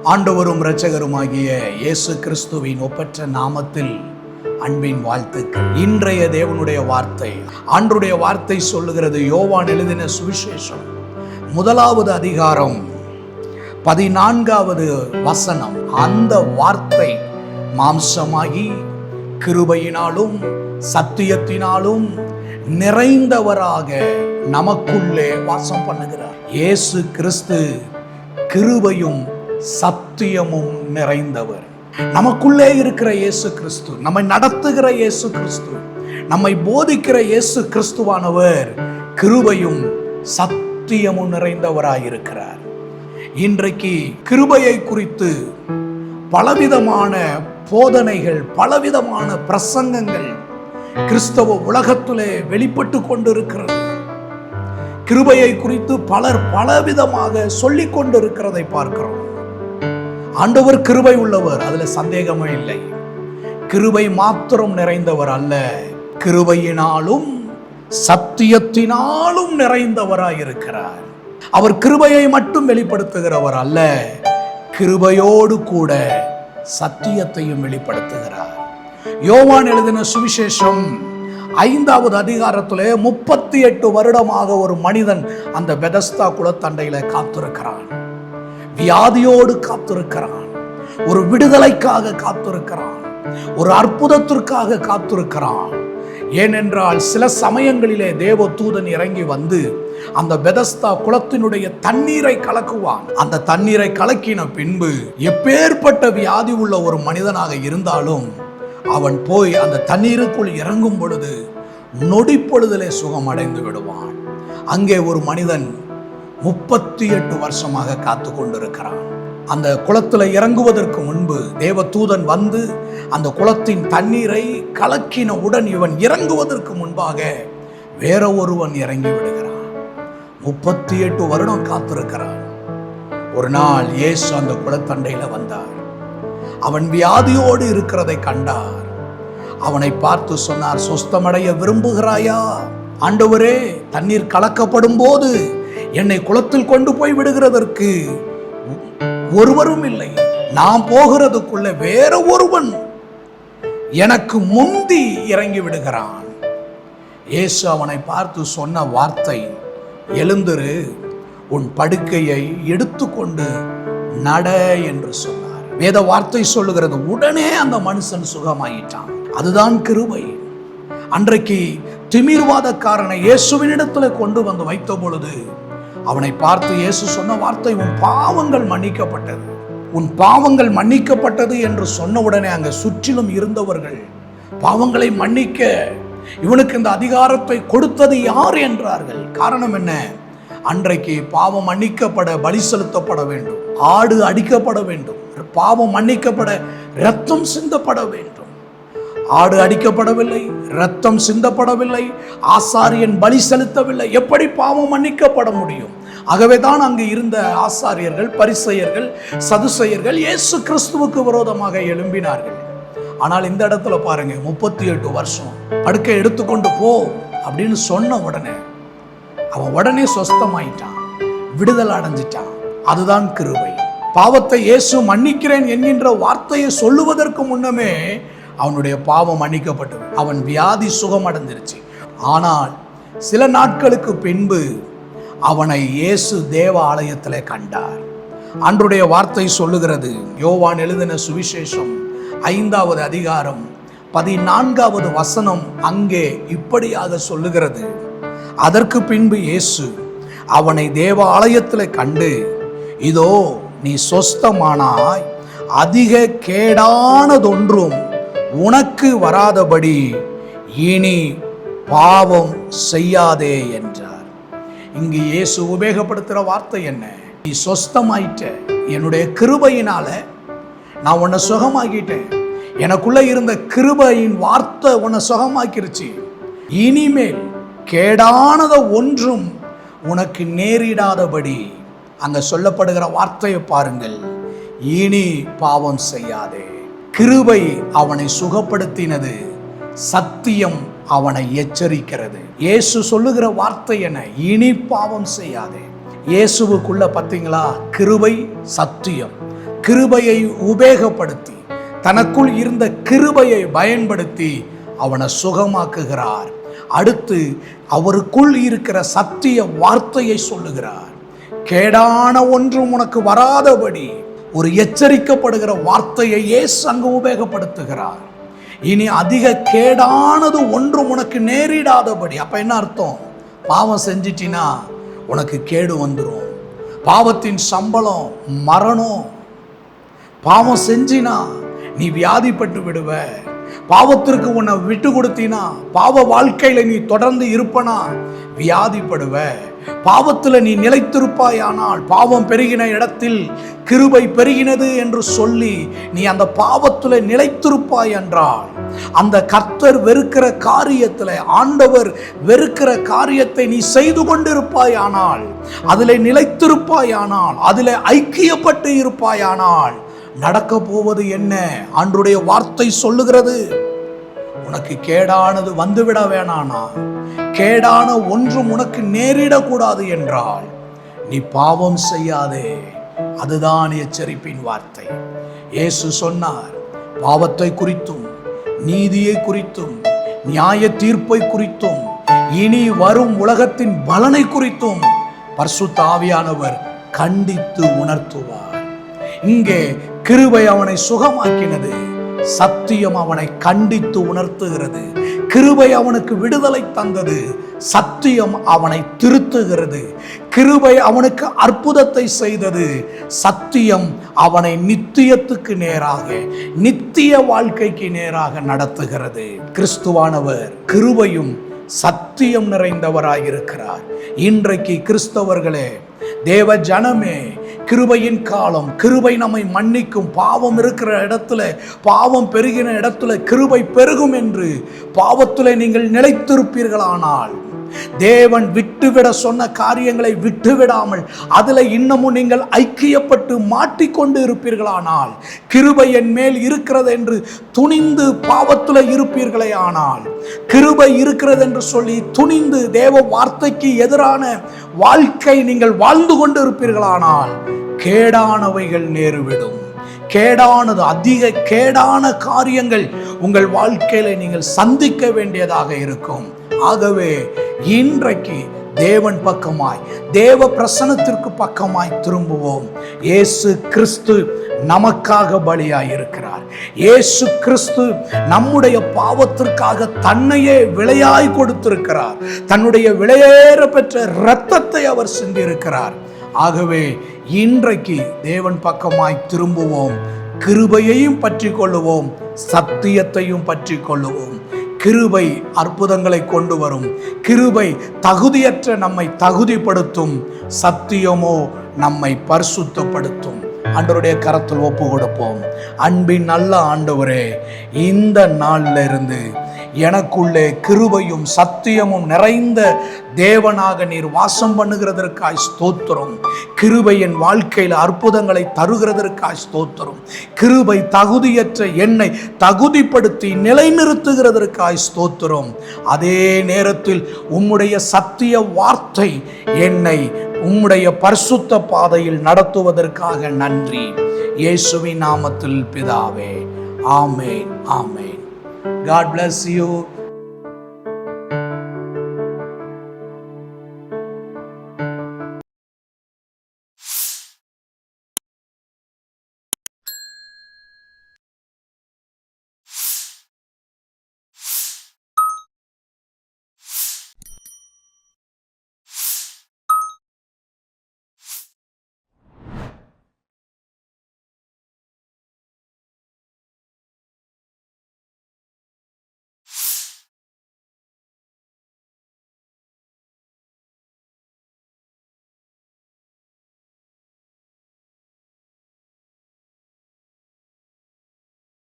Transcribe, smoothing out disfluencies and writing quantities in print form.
ஆண்டவரும் இரட்சகருமாகிய இயேசு கிறிஸ்துவின் ஒப்பற்ற நாமத்தில் அன்பின் வாழ்த்துக்கள். இன்றைய தேவனுடைய வார்த்தை, ஆண்டவருடைய வார்த்தை சொல்லுகிறது. யோவான் எழுதின சுவிசேஷம் 1வது அதிகாரம் 14வது வசனம். அந்த வார்த்தை மாம்சமாகி கிருபையினாலும் சத்தியத்தினாலும் நிறைந்தவராக நமக்குள்ளே வாசம் பண்ணுகிறார். இயேசு கிறிஸ்து கிருபையும் சத்தியமும் நிறைந்தவர். நமக்குள்ளே இருக்கிற இயேசு கிறிஸ்து, நம்மை நடத்துகிற இயேசு கிறிஸ்து, நம்மை போதிக்கிற இயேசு கிறிஸ்துவானவர் கிருபையும் சத்தியமும் நிறைந்தவராயிருக்கிறார். இன்றைக்கு கிருபையை குறித்து பலவிதமான போதனைகள், பலவிதமான பிரசங்கங்கள் கிறிஸ்தவ உலகத்திலே வெளிப்பட்டு கொண்டிருக்கிறது. கிருபையை குறித்து பலர் பலவிதமாக சொல்லிக் கொண்டிருக்கிறதை பார்க்கிறோம். ஆண்டவர் கிருபை உள்ளவர், அதுல சந்தேகமே இல்லை. கிருபை மாத்திரம் நிறைந்தவர் அல்ல, கிருபையினாலும் சத்தியத்தினாலும் நிறைந்தவராயிருக்கிறார். அவர் கிருபையை மட்டும் வெளிப்படுத்துகிறவர் அல்ல, கிருபையோடு கூட சத்தியத்தையும் வெளிப்படுத்துகிறார். யோவான் எழுதின சுவிசேஷம் 5வது அதிகாரத்திலே 38 வருடமாக ஒரு மனிதன் அந்த பெதஸ்தா குளத்தண்டையில காத்திருக்கிறான். வியாதியோடு காத்திருக்கிறான், ஒரு விடுதலைக்காக காத்திருக்கிறான், ஒரு அற்புதத்திற்காக காத்திருக்கிறான். ஏனென்றால் சில சமயங்களிலே தேவ தூதன் இறங்கி வந்து அந்த பெதஸ்தா குளத்தினுடைய தண்ணீரை கலக்குவான். அந்த தண்ணீரை கலக்கின பின்பு எப்பேற்பட்ட வியாதி உள்ள ஒரு மனிதனாக இருந்தாலும் அவன் போய் அந்த தண்ணீருக்குள் இறங்கும் பொழுது நொடி பொழுதிலே சுகம் அடைந்து விடுவான். அங்கே ஒரு மனிதன் 38 வருஷமாக காத்து கொண்டிருக்கிறான். அந்த குளத்தில் இறங்குவதற்கு முன்பு தேவதூதன் வந்து அந்த குளத்தின் தண்ணீரை கலக்கின உடன் இவன் இறங்குவதற்கு முன்பாக வேற ஒருவன் இறங்கி விடுகிறான். 38 வருடம் காத்திருக்கிறான். ஒரு நாள் இயேசு அந்த குளத்தண்டையில வந்தார். அவன் வியாதியோடு இருக்கிறதை கண்டார். அவனை பார்த்து சொன்னார், சொஸ்தமடைய விரும்புகிறாயா? ஆண்டவரே, தண்ணீர் கலக்கப்படும் போது என்னை குளத்தில் கொண்டு போய் விடுகிறதற்கு ஒருவரும் இல்லை. நான் போகிறதுக்குள்ள வேற ஒருவன் எனக்கு முந்தி இறங்கி விடுகிறான். இயேசு அவனை பார்த்து சொன்ன வார்த்தை, எழுந்திரு, உன் படுக்கையை எடுத்துக்கொண்டு நட என்று சொன்னார். வேத வார்த்தை சொல்லுகிறது, உடனே அந்த மனுஷன் சுகமாயிட்டான். அதுதான் கிருபை. அன்றைக்கு திமிர்வாதக்காரனை இயேசுவினிடத்துல கொண்டு வந்து வைத்த பொழுது அவனை பார்த்து இயேசு சொன்ன வார்த்தை, உன் பாவங்கள் மன்னிக்கப்பட்டது, உன் பாவங்கள் மன்னிக்கப்பட்டது என்று சொன்ன உடனே அங்க சுற்றிலும் இருந்தவர்கள் பாவங்களை மன்னிக்க இவனுக்கு இந்த அதிகாரத்தை கொடுத்தது யார் என்றார்கள். காரணம் என்ன? அன்றைக்கு பாவம் மன்னிக்கப்பட பலி செலுத்தப்பட வேண்டும், ஆடு அடிக்கப்பட வேண்டும், பாவம் மன்னிக்கப்பட இரத்தம் சிந்தப்பட வேண்டும். ஆடு அடிக்கப்படவில்லை, இரத்தம் சிந்தப்படவில்லை, ஆசாரியன் பலி செலுத்தவில்லை. எப்படி பாவம் மன்னிக்கப்பட முடியும்? ஆகவேதான் அங்கு இருந்த ஆசாரியர்கள், பரிசேயர்கள், சதுசேயர்கள் இயேசு கிறிஸ்துவுக்கு விரோதமாக எழும்பினார்கள். ஆனால் இந்த இடத்துல பாருங்க, 38 வருஷம் படுக்கை எடுத்துக்கொண்டு போ அப்படின்னு சொன்ன உடனே அவன் உடனே சொஸ்தமாயிட்டான், விடுதலை அடைஞ்சிட்டான். அதுதான் கிருபை. பாவத்தை இயேசு மன்னிக்கிறேன் என்கின்ற வார்த்தையை சொல்லுவதற்கு முன்னமே அவனுடைய பாவம் மன்னிக்கப்பட்டது, அவன் வியாதி சுகம் அடைஞ்சிருச்சு. ஆனால் சில நாட்களுக்கு பின்பு அவனை இயேசு தேவ ஆலயத்திலே கண்டார். அன்றைய வார்த்தை சொல்லுகிறது, யோவான் எழுதின சுவிசேஷம் 5வது அதிகாரம் 14வது வசனம் அங்கே இப்படியாக சொல்லுகிறது. அதற்கு பின்பு இயேசு அவனை தேவ ஆலயத்திலே கண்டு, இதோ நீ சொஸ்தமானாய், அதிக கேடானதொன்றும் உனக்கு வராதபடி இனி பாவம் செய்யாதே என்றார். இங்கு இயேசு உபயோகப்படுத்துகிற வார்த்தை என்ன? நீ சொஸ்தமாயிட்ட, என்னுடைய கிருபையினால நான் உன்னை சுகமாக்கிட்டேன். எனக்குள்ள இருந்த கிருபையின் வார்த்தை உன்னை சுகமாக்கிருச்சு. இனிமேல் கேடானத ஒன்றும் உனக்கு நேரிடாதபடி, அங்க சொல்லப்படுகிற வார்த்தையை பாருங்கள், இனி பாவம் செய்யாதே. கிருபை அவனை சுகப்படுத்தினது, சத்தியம் அவனை எச்சரிக்கிறது. இயேசு சொல்லுகிற வார்த்தை என்ன? இனி பாவம் செய்யாதே. இயேசுவுக்குள்ள பார்த்தீங்களா, கிருபை, சத்தியம், கிருபையை உபயோகப்படுத்தி, தனக்குள் இருந்த கிருபையை பயன்படுத்தி அவனை சுகமாக்குகிறார். அடுத்து அவருக்குள் இருக்கிற சத்திய வார்த்தையை சொல்லுகிறார். கேடான ஒன்றும் உனக்கு வராதபடி ஒரு எச்சரிக்கப்படுகிற வார்த்தையை இயேசு அங்கு உபயோகப்படுத்துகிறார். இனி அதிக கேடானது ஒன்றும் உனக்கு நேரிடாதபடி. அப்ப என்ன அர்த்தம்? பாவம் செஞ்சிட்டினா உனக்கு கேடு வந்துடும். பாவத்தின் சம்பளம் மரணம். பாவம் செஞ்சினா நீ வியாதிப்பட்டு விடுவ. பாவத்திற்கு உன்னை விட்டு கொடுத்தினா, பாவ வாழ்க்கையில நீ தொடர்ந்து இருப்பனா வியாதிப்படுவ. பாவத்தில் நீ நிலைத்திருப்பாயானால், பாவம் பெருகின இடத்தில் கிருபை பெருகினது என்று சொல்லி நீ அந்த பாவத்தில் நிலைத்திருப்பாய் என்றால், அந்த கர்த்தர் வெறுக்கிற காரியத்தில், ஆண்டவர் வெறுக்கிற காரியத்தை நீ செய்து கொண்டிருப்பாயானால், அதில் நிலைத்திருப்பாயானால், அதில் ஐக்கியப்பட்டு இருப்பாயானால், நடக்க போவது என்ன? ஆண்டவருடைய வார்த்தை சொல்லுகிறது, உனக்கு கேடானது வந்துவிட வேணானா, கேடான ஒன்றும் உனக்கு நேரிடக்கூடாது என்றால் நீ பாவம் செய்யாதே. அதுதான் எச்சரிப்பின் வார்த்தை. இயேசு சொன்னார், பாவத்தை குறித்தும் நீதியை குறித்தும் நியாய தீர்ப்பை குறித்தும் இனி வரும் உலகத்தின் பலனை குறித்தும் பரிசுத்த ஆவியானவர் கண்டித்து உணர்த்துவார். இங்கே கிருபை அவனை சுகமாக்கினது, சத்தியம் அவனை கண்டித்து உணர்த்துகிறது. கிருபை அவனுக்கு விடுதலை தந்தது, சத்தியம் அவனை திருத்துகிறது. கிருபை அவனுக்கு அற்புதத்தை செய்தது, சத்தியம் அவனை நித்தியத்துக்கு நேராக, நித்திய வாழ்க்கைக்கு நேராக நடத்துகிறது. கிறிஸ்துவானவர் கிருபையும் சத்தியம் நிறைந்தவராயிருக்கிறார். இன்றைக்கு கிறிஸ்தவர்களே, தேவ ஜனமே, கிருபையின் காலம். கிருபை நம்மை மன்னிக்கும். பாவம் இருக்கிற இடத்துல, பாவம் பெருகின இடத்துல கிருபை பெருகும் என்று பாவத்தில் நீங்கள் நிலைத்திருப்பீர்களானால், தேவன் விட்டுவிட சொன்ன காரியங்களை விட்டுவிடாமல் அதில் இன்னமும் நீங்கள் ஐக்கியப்பட்டு மாட்டிக்கொண்டு இருப்பீர்களானால், கிருபை என் மேல் இருக்கிறது என்று துணிந்து பாவத்தில் இருப்பீர்களே ஆனால், கிருபை இருக்கிறது என்று சொல்லி துணிந்து தேவ வார்த்தைக்கு எதிரான வாழ்க்கை நீங்கள் வாழ்ந்து கொண்டு இருப்பீர்களானால், கேடானவைகள் நேருவிடும். கேடானது, அதிக கேடான காரியங்கள் உங்கள் வாழ்க்கையில நீங்கள் சந்திக்க வேண்டியதாக இருக்கும். ஆகவே இன்றைக்கு தேவன் பக்கமாய், தேவ பிரசன்னத்திற்கு பக்கமாய் திரும்புவோம். இயேசு கிறிஸ்து நமக்காக பலியாய் இருக்கிறார். இயேசு கிறிஸ்து நம்முடைய பாவத்திற்காக தன்னையே விலையாய் கொடுத்திருக்கிறார். தன்னுடைய விலையேற பெற்ற இரத்தத்தை அவர் சிந்தியிருக்கிறார். ஆகவே இன்றைக்கு தேவன் பக்கமாய் திரும்புவோம். கிருபையையும் பற்றி கொள்ளுவோம், சத்தியத்தையும் பற்றி கொள்ளுவோம். கிருபை அற்புதங்களை கொண்டு வரும். கிருபை தகுதியற்ற நம்மை தகுதிப்படுத்தும். சத்தியமோ நம்மை பரிசுத்தப்படுத்தும். ஆண்டவருடைய கரத்தில் ஒப்பு கொடுப்போம். அன்பின் நல்ல ஆண்டவரே, இந்த நாளில் இருந்து எனக்குள்ளே கிருபையும் சத்தியமும் நிறைந்த தேவனாக நீர் வாசம் பண்ணுகிறதற்காய் ஸ்தோத்திரம். கிருபை என் வாழ்க்கையில் அற்புதங்களை தருகிறதற்காய் ஸ்தோத்திரம். கிருபை தகுதியற்ற என்னை தகுதிப்படுத்தி நிலைநிறுத்துகிறதற்காய் ஸ்தோத்திரம். அதே நேரத்தில் உம்முடைய சத்திய வார்த்தை என்னை உம்முடைய பரிசுத்த பாதையில் நடத்துவதற்காக நன்றி. இயேசுவின் நாமத்தில் பிதாவே, ஆமென், ஆமென். God bless you.